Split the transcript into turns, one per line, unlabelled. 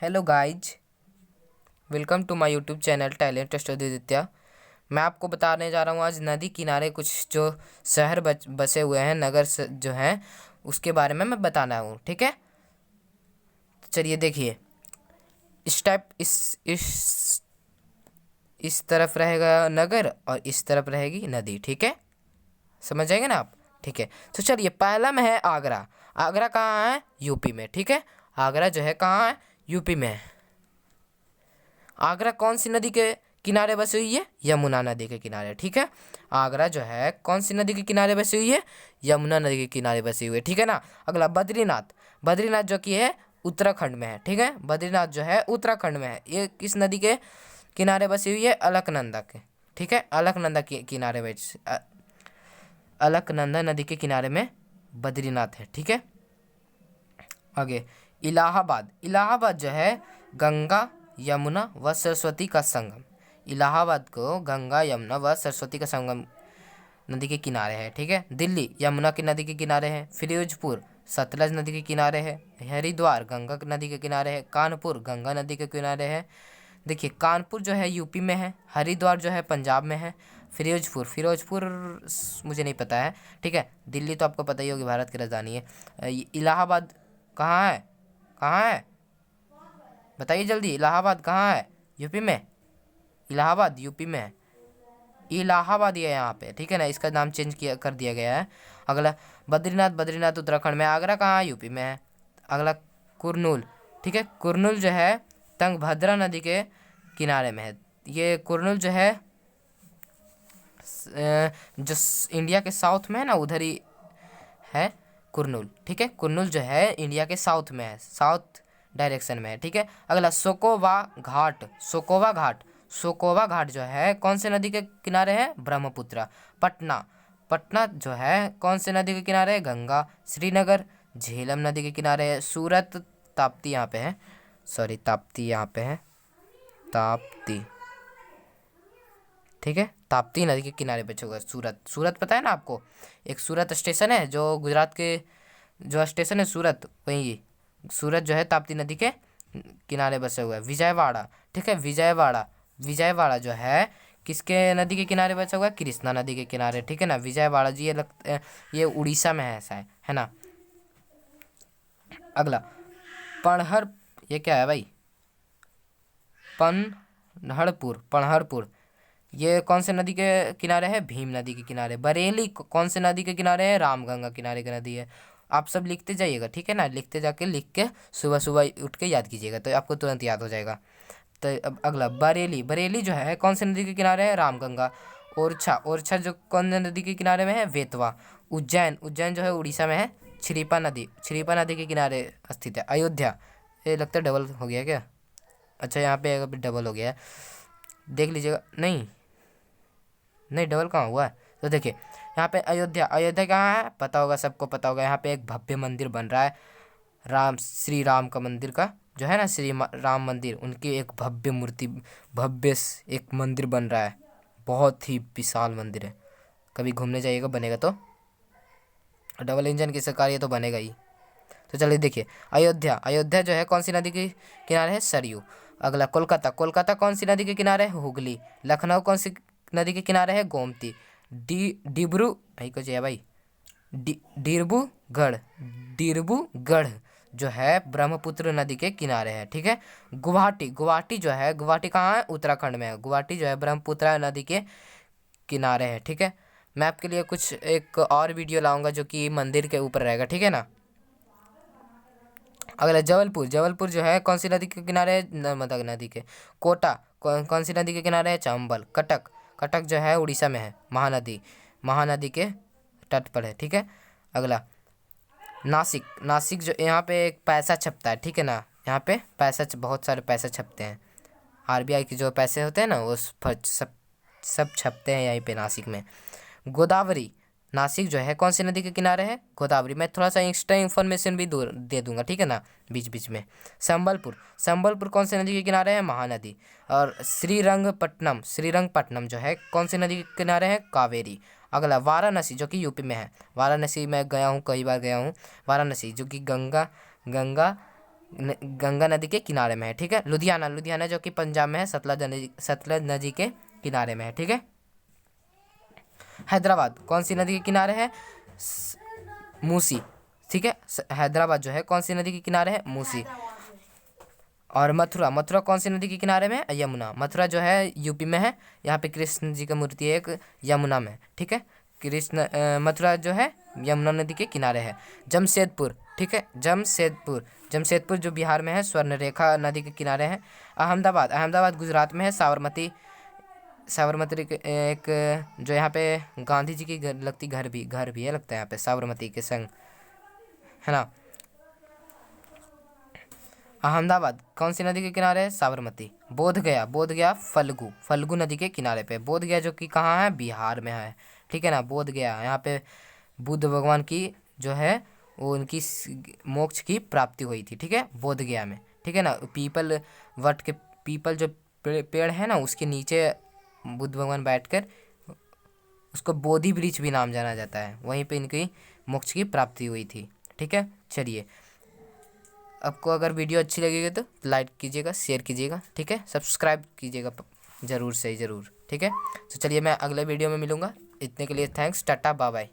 Hello guys, welcome to my YouTube channel talent studio. मैं आपको बताने जा रहा हूँ आज नदी किनारे कुछ जो शहर बसे हुए हैं, नगर जो हैं उसके बारे में मैं बताना हूँ। ठीक है, तो चलिए देखिए। इस टाइप इस तरफ रहेगा नगर और इस तरफ रहेगी नदी। ठीक है, समझ जाएंगे ना आप। ठीक है, तो चलिए पहला में है आगरा। आगरा कहाँ है? यूपी में। ठीक है, आगरा जो है कहाँ है? यूपी में है। आगरा कौन सी नदी के किनारे बसी हुई है? यमुना नदी के किनारे। ठीक है, आगरा जो है कौन सी नदी के किनारे बसी हुई है? यमुना नदी के किनारे बसी हुई है। ठीक है ना। अगला बद्रीनाथ। बद्रीनाथ जो कि है उत्तराखंड में है। ठीक है, बद्रीनाथ जो है उत्तराखंड में है। ये किस नदी के किनारे बसी हुई है? अलकनंदा के। ठीक है, अलकनंदा के किनारे अलकनंदा नदी के किनारे में बद्रीनाथ है। ठीक है, आगे इलाहाबाद। इलाहाबाद जो है गंगा यमुना व सरस्वती का संगम। इलाहाबाद को गंगा यमुना व सरस्वती का संगम नदी के किनारे है। ठीक है, दिल्ली यमुना की नदी के किनारे है। फिरोजपुर सतलज नदी के किनारे है। हरिद्वार गंगा नदी के किनारे है। कानपुर गंगा नदी के किनारे है। देखिए, कानपुर जो है यूपी में है, हरिद्वार जो है पंजाब में है। फिरोजपुर फिरोजपुर मुझे नहीं पता है। ठीक है, दिल्ली तो आपको पता ही होगी, भारत की राजधानी है। इलाहाबाद कहाँ है? कहाँ है बताइए जल्दी। इलाहाबाद कहाँ है? यूपी में। इलाहाबाद यूपी में है। इलाहाबाद ये यहाँ पे। ठीक है ना, इसका नाम चेंज किया कर दिया गया है। अगला बद्रीनाथ। बद्रीनाथ उत्तराखंड में। आगरा कहाँ है? यूपी में है। अगला कुरनूल। ठीक है, कुरनूल जो है तुंगभद्रा नदी के किनारे में है। ये कुरनूल जो है जो इंडिया के साउथ में है ना, उधर ही है कुरनूल। ठीक है, कुरनूल जो है इंडिया के साउथ में है, साउथ डायरेक्शन में है। ठीक है, अगला सोकोवा घाट। सोकोवा घाट। सोकोवा घाट जो है कौन से नदी के किनारे है? ब्रह्मपुत्र। पटना। पटना जो है कौन से नदी के किनारे है? गंगा। श्रीनगर झेलम नदी के किनारे है। सूरत ताप्ती यहाँ पे है, सॉरी ताप्ती यहाँ पे है, ताप्ती। ठीक है, ताप्ती नदी के किनारे पे होगा सूरत। सूरत पता है ना आपको? एक सूरत स्टेशन है जो गुजरात के, जो स्टेशन है सूरत, वही सूरत जो है ताप्ती नदी के किनारे बसे हुआ है। विजयवाड़ा। ठीक है, विजयवाड़ा। विजयवाड़ा जो है किसके नदी के किनारे बसा हुआ है? कृष्णा नदी के किनारे। ठीक है ना, विजयवाड़ा जी ये उड़ीसा में है ऐसा है ना। अगला पनहर। ये क्या है भाई? पनहरपुर। पनहरपुर ये कौन से नदी के किनारे है? भीम नदी के किनारे। बरेली कौन से नदी के किनारे है? रामगंगा किनारे की नदी है। आप सब लिखते जाइएगा, ठीक है ना, लिखते जाके लिख के सुबह सुबह उठ के याद कीजिएगा तो आपको तुरंत याद हो जाएगा। तो अब अगला बरेली। बरेली जो है कौन से नदी के किनारे है? रामगंगा। ओरछा। ओरछा जो कौन नदी के किनारे में है? बेतवा। उज्जैन। उज्जैन जो है उड़ीसा में है, छिरिपा नदी। छिरिपा नदी के किनारे स्थित है। अयोध्या। ये लगता है डबल हो गया क्या? अच्छा, यहाँ पे अभी डबल हो गया है, देख लीजिएगा। नहीं नहीं, डबल कहाँ हुआ है? तो देखिए यहाँ पे अयोध्या। अयोध्या कहाँ है? पता होगा, सबको पता होगा। यहाँ पे एक भव्य मंदिर बन रहा है, श्री राम का मंदिर का जो है ना, राम मंदिर, उनकी एक भव्य मूर्ति, एक मंदिर बन रहा है। बहुत ही विशाल मंदिर है। कभी घूमने जाइएगा, बनेगा तो। डबल इंजन की सरकार, ये तो बनेगा ही। तो चलिए देखिए, अयोध्या। अयोध्या जो है कौन सी नदी के किनारे है? सरयू। अगला कोलकाता। कोलकाता कौन सी नदी के किनारे है? हुगली। लखनऊ कौन सी नदी के किनारे है? गोमती। डिब्रू भाई को चाहिए भाई, डिब्रूगढ़। डिब्रूगढ़ जो है ब्रह्मपुत्र नदी के किनारे है। ठीक है, गुवाहाटी। गुवाहाटी जो है, गुवाहाटी कहाँ है? उत्तराखंड में है। गुवाहाटी जो है ब्रह्मपुत्र नदी के किनारे है। ठीक है, मैं आपके लिए कुछ एक और वीडियो लाऊंगा जो कि मंदिर के ऊपर रहेगा। ठीक है ना। अगला जबलपुर। जबलपुर जो है कौन सी नदी के किनारे है? नर्मदा नदी के। कोटा कौन सी नदी के किनारे है? चंबल। कटक। कटक जो है उड़ीसा में है, महानदी। महानदी के तट पर है। ठीक है, अगला नासिक। नासिक जो यहाँ पे एक पैसा छपता है। ठीक है ना, यहाँ पे पैसा बहुत सारे पैसे छपते हैं। आरबीआई के जो पैसे होते हैं ना, वो सब छपते हैं यहीं पे नासिक में। गोदावरी। नासिक जो है कौन सी नदी के किनारे है? गोदावरी। मैं थोड़ा सा एक्स्ट्रा इन्फॉर्मेशन भी दे दूंगा, ठीक है ना, बीच बीच में। संबलपुर। संबलपुर कौन सी नदी के किनारे है? महानदी। और श्रीरंगपट्टनम। श्रीरंगपट्टनम जो है कौन सी नदी के किनारे है? कावेरी। अगला वाराणसी जो कि यूपी में है। वाराणसी मैं गया हूँ, कई बार गया हूँ। वाराणसी जो कि गंगा गंगा गंगा नदी के किनारे में है, ठीक है। लुधियाना, लुधियाना जो कि पंजाब में है, सतलज नदी के किनारे में है, ठीक है। हैदराबाद कौन सी नदी के किनारे है? मूसी, ठीक है। हैदराबाद जो है कौन सी नदी के किनारे है? मूसी। और मथुरा, मथुरा कौन सी नदी के किनारे में है? यमुना। मथुरा जो है यूपी में है, यहाँ पे कृष्ण जी का मूर्ति है एक, यमुना में, ठीक है। मथुरा जो है यमुना नदी के किनारे है। जमशेदपुर, ठीक है, जमशेदपुर, जमशेदपुर जो बिहार में है, स्वर्णरेखा नदी के किनारे है। अहमदाबाद, अहमदाबाद गुजरात में है, साबरमती, साबरमती एक जो यहाँ पे गांधी जी की लगती घर भी है लगता है यहाँ पे, साबरमती के संग, है ना। अहमदाबाद कौन सी नदी के किनारे है? साबरमती। बोध गया, बोध गया फल्गु, फल्गु नदी के किनारे पे बोध गया, जो कि कहाँ है? बिहार में है, ठीक है ना। बोध गया, यहाँ पे बुद्ध भगवान की जो है वो उनकी मोक्ष की प्राप्ति हुई थी, ठीक है, बोध गया में, ठीक है ना। पीपल वट के, पीपल जो पेड़ है ना, उसके नीचे बुद्ध भगवान बैठकर, उसको बोधि वृक्ष भी नाम जाना जाता है, वहीं पे इनकी मोक्ष की प्राप्ति हुई थी, ठीक है। चलिए, आपको अगर वीडियो अच्छी लगेगी तो लाइक कीजिएगा, शेयर कीजिएगा, ठीक है, सब्सक्राइब कीजिएगा ज़रूर से ज़रूर, ठीक है। तो चलिए, मैं अगले वीडियो में मिलूँगा। इतने के लिए थैंक्स, टाटा बाय बाय।